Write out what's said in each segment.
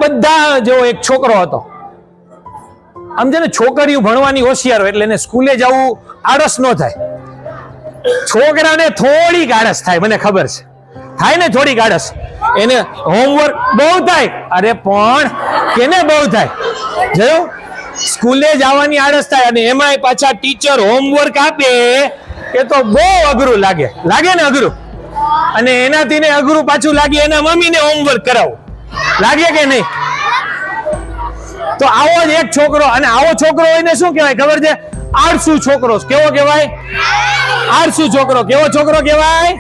બધા જેવો એક છોકરો હતો. આમ છે ને છોકરીઓ ભણવાની હોશિયાર હોય એટલે એને સ્કૂલે જવું આળસ ન થાય. છોકરાને થોડીક આળસ થાય, મને ખબર છે, થાય ને થોડીક આળસ. એને હોમવર્ક બહુ થાય, અરે પણ કેને બહુ થાય, જોયું? સ્કૂલે જવાની આળસ થાય અને એમાંય પાછા ટીચર હોમવર્ક આપે એ તો બહુ અઘરું લાગે. લાગે ને અઘરું? અને એનાથી ને અઘરું પાછું લાગે એના મમ્મીને હોમવર્ક કરાવું, લાગે કે નહીં? તો આવો જ એક છોકરો, અને આવો છોકરો હોય ને શું કહેવાય ખબર છે? આળસુ છોકરો. કેવો કહેવાય? આળસુ છોકરો. કેવો છોકરો કહેવાય?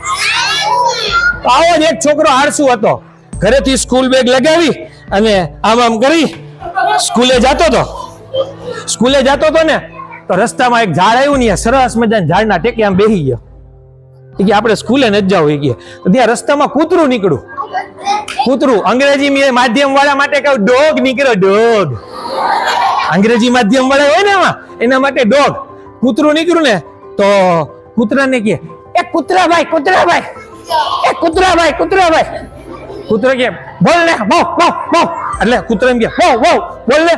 તો આવો જ એક છોકરો આળસુ હતો. ઘરેથી સ્કૂલ બેગ લગાવી અને આમ આમ કરી સ્કૂલે જતો હતો ને તો રસ્તામાં એક ઝાડ આવ્યું ને, સરસ મજાના ઝાડના ટેકે આમ બેસી ગયો. એ કે આપણે સ્કૂલે નથી જવું. એ કે તો ત્યાં રસ્તામાં કૂતરું નીકળ્યું. કૂતરું અંગ્રેજી માધ્યમ વાળા માટે કહું, ડોગ નીકળ્યો. ડોગ અંગ્રેજી માધ્યમ વાળા હોય ને એના માટે ડોગ. કૂતરું નીકળ્યું ને તો કૂતરાને કે, એ કૂતરાભાઈ, એ કૂતરાભાઈ. કૂતરો કે, બોલ ને, બહુ. એટલે કૂતરો એમ કે, બહુ બોલ ને.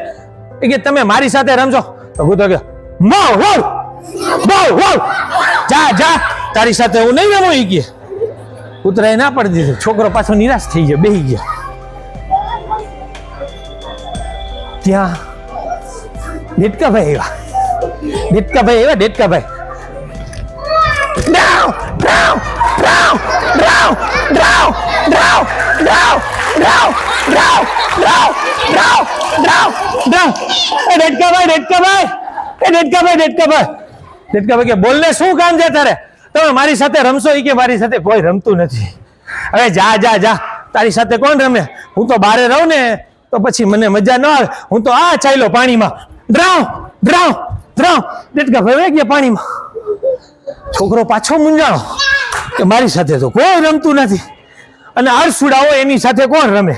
એ કે તમે મારી સાથે રમજો. તો કૂતરો કે, બહુ જા તારી સાથે હું નહીં રમું. એ કે કૂતરાએ ના પડી દીધું. છોકરો પાછો નિરાશ થઈ ગયો, બેસી ગયો. ત્યાં ડેટકાભાઈ આવ્યા. ડેટકાભાઈ કે, બોલ ને, શું કામ છે તારે? તમે મારી સાથે રમશો? એ કે મારી સાથે કોઈ રમતું નથી. હવે જા તારી સાથે કોણ રમે? હું તો બારે રહું ને તો પછી મને મજા ન આવે. હું તો આ ચાલ્યો પાણીમાં, ડ્રાઉ. ડેટકાભાઈ ગયા પાણીમાં. છોકરો પાછો મૂંઝાણો કે મારી સાથે તો કોઈ રમતું નથી. અને આળસુડાઓ એની સાથે કોણ રમે?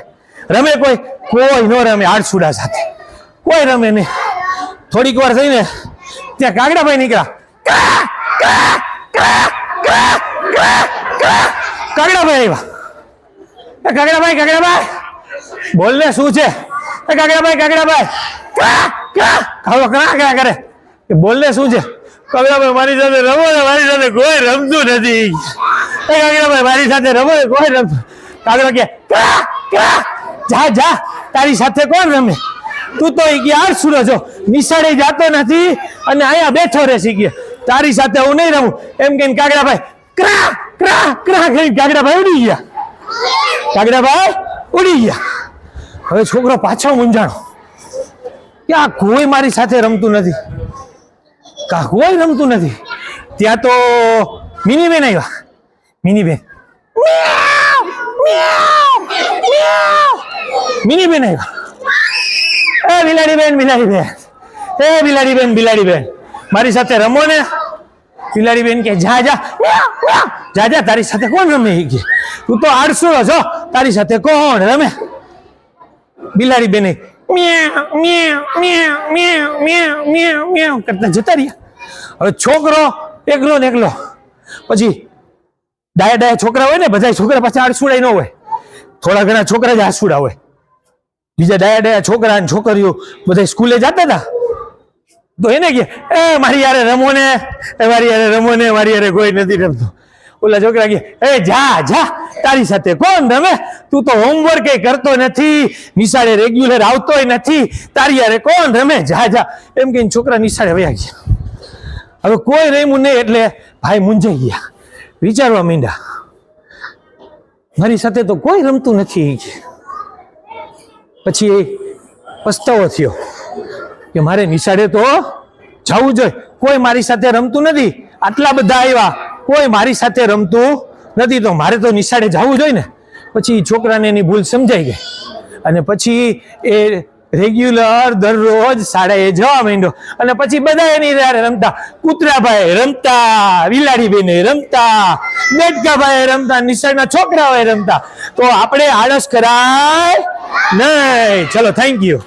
કોઈ ન રમે આળસુડા સાથે, કોઈ રમે નહીં. થોડીક વાર થઈને ત્યાં કાગડાભાઈ નીકળ્યા. કાગડાભાઈ આવ્યા. કાગડાભાઈ બોલ ને, શું છે? કાગડાભાઈ કરે. બોલ ને, શું છે? કાગડાભાઈ મારી સાથે રમો ને, મારી સાથે કોઈ રમતું નથી. કાગડાભાઈ મારી સાથે રમો ને, કોઈ રમતું. કાગડા કે, જા તારી સાથે કોણ રમે? તું તો આળસુડો છો, નિશાળે જાતો નથી અને અહીંયા બેઠો રહે. શીખીએ તારી સાથે હું નહીં રમું એમ કહીને કાગડાભાઈ કાગડાભાઈ ઉડી ગયા. હવે છોકરો પાછો મૂંઝાણો કે આ કોઈ મારી સાથે રમતું નથી. ત્યાં તો મિનીબેન આવ્યા. મિનીબેન આવ્યા. બિલાડીબેન મારી સાથે રમો ને. બિલાડીબેન કે, જા તારી સાથે કોણ રમે? તું તો આળસુ છો, તારી સાથે કોણ રમે? બિલાડીબેન કરતા જતા રહ્યા. હવે છોકરો એકલો ને એકલો. પછી ડાયા છોકરા હોય ને, બધા છોકરા પાછા આળસુડા ન હોય, થોડા ઘણા છોકરા જ આળસુડા હોય. બીજા ડાયા છોકરા અને છોકરીઓ બધા સ્કૂલે જતા હતા તો એને કે, મારી યારે રમો ને, મારી યારે કોઈ નથી રમતું. ઓલા છોકરા કે, જા તારી સાથે કોણ રમે? તું તો હોમવર્ક કરતો નથી, નિશાળે રેગ્યુલર આવતોય નથી, તારી યારે કોણ રમે? જા એમ કહીને છોકરા નિશાળે વયા ગયા. હવે કોઈ રમ્યું નહીં એટલે ભાઈ મૂંઝાઈ ગયા, વિચારવા માંડ્યા, મારી સાથે તો કોઈ રમતું નથી. પછી પસ્તાવો થયો કે મારે નિશાળે તો જવું જોઈએ, કોઈ મારી સાથે રમતું નથી. આટલા બધા આવ્યા, કોઈ મારી સાથે રમતું નથી, તો મારે તો નિશાળે જવું જોઈએ ને. પછી છોકરાને એની ભૂલ સમજાઈ ગઈ અને પછી એ રેગ્યુલર દરરોજ શાળાએ જવા માંડ્યો. અને પછી બધા એની રમતા. કૂતરાભાઈ રમતા, બિલાડીબેને રમતા, ડેટકાભાઈ રમતા, નિશાળના છોકરાઓએ રમતા. તો આપણે આળસ કરાય નહીં. ચલો, થેન્ક યુ.